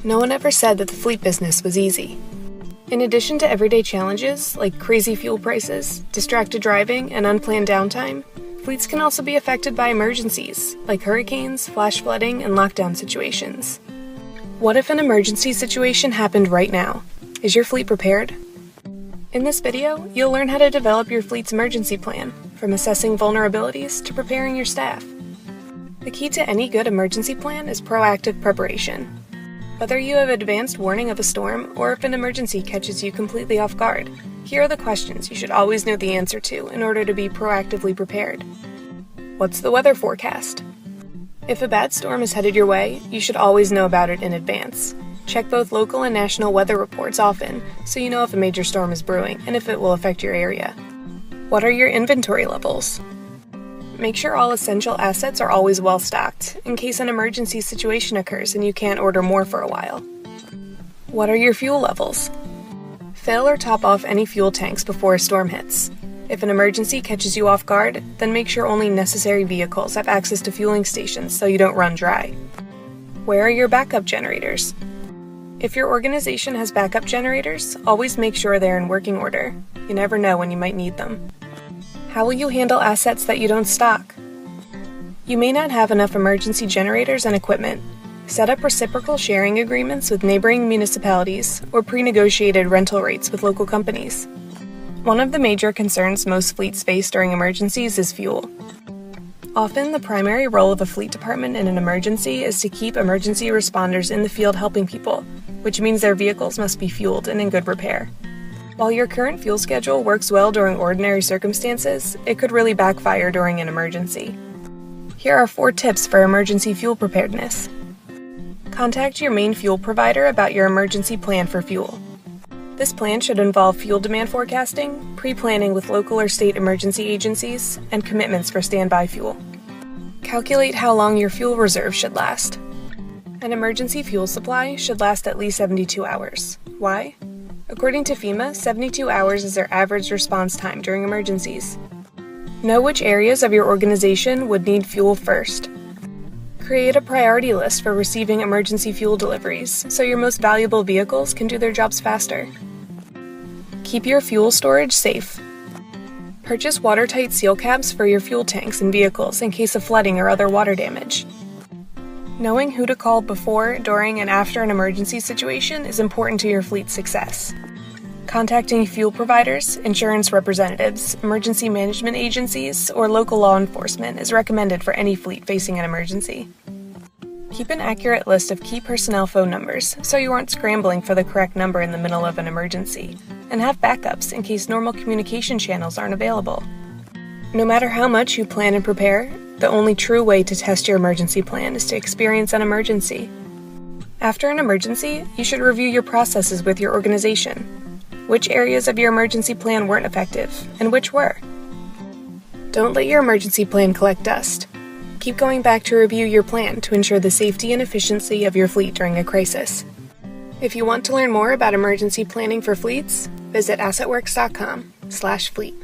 No one ever said that the fleet business was easy. In addition to everyday challenges like crazy fuel prices, distracted driving, and unplanned downtime, fleets can also be affected by emergencies like hurricanes, flash flooding, and lockdown situations. What if an emergency situation happened right now? Is your fleet prepared? In this video, you'll learn how to develop your fleet's emergency plan, from assessing vulnerabilities to preparing your staff. The key to any good emergency plan is proactive preparation. Whether you have advanced warning of a storm or if an emergency catches you completely off guard, here are the questions you should always know the answer to in order to be proactively prepared. What's the weather forecast? If a bad storm is headed your way, you should always know about it in advance. Check both local and national weather reports often so you know if a major storm is brewing and if it will affect your area. What are your inventory levels? Make sure all essential assets are always well stocked, in case an emergency situation occurs and you can't order more for a while. What are your fuel levels? Fill or top off any fuel tanks before a storm hits. If an emergency catches you off guard, then make sure only necessary vehicles have access to fueling stations so you don't run dry. Where are your backup generators? If your organization has backup generators, always make sure they're in working order. You never know when you might need them. How will you handle assets that you don't stock? You may not have enough emergency generators and equipment. Set up reciprocal sharing agreements with neighboring municipalities or pre-negotiated rental rates with local companies. One of the major concerns most fleets face during emergencies is fuel. Often, the primary role of a fleet department in an emergency is to keep emergency responders in the field helping people, which means their vehicles must be fueled and in good repair. While your current fuel schedule works well during ordinary circumstances, it could really backfire during an emergency. Here are 4 tips for emergency fuel preparedness. Contact your main fuel provider about your emergency plan for fuel. This plan should involve fuel demand forecasting, pre-planning with local or state emergency agencies, and commitments for standby fuel. Calculate how long your fuel reserve should last. An emergency fuel supply should last at least 72 hours. Why? According to FEMA, 72 hours is their average response time during emergencies. Know which areas of your organization would need fuel first. Create a priority list for receiving emergency fuel deliveries so your most valuable vehicles can do their jobs faster. Keep your fuel storage safe. Purchase watertight seal caps for your fuel tanks and vehicles in case of flooding or other water damage. Knowing who to call before, during, and after an emergency situation is important to your fleet's success. Contacting fuel providers, insurance representatives, emergency management agencies, or local law enforcement is recommended for any fleet facing an emergency. Keep an accurate list of key personnel phone numbers so you aren't scrambling for the correct number in the middle of an emergency, and have backups in case normal communication channels aren't available. No matter how much you plan and prepare, the only true way to test your emergency plan is to experience an emergency. After an emergency, you should review your processes with your organization. Which areas of your emergency plan weren't effective, and which were? Don't let your emergency plan collect dust. Keep going back to review your plan to ensure the safety and efficiency of your fleet during a crisis. If you want to learn more about emergency planning for fleets, visit AssetWorks.com/fleet.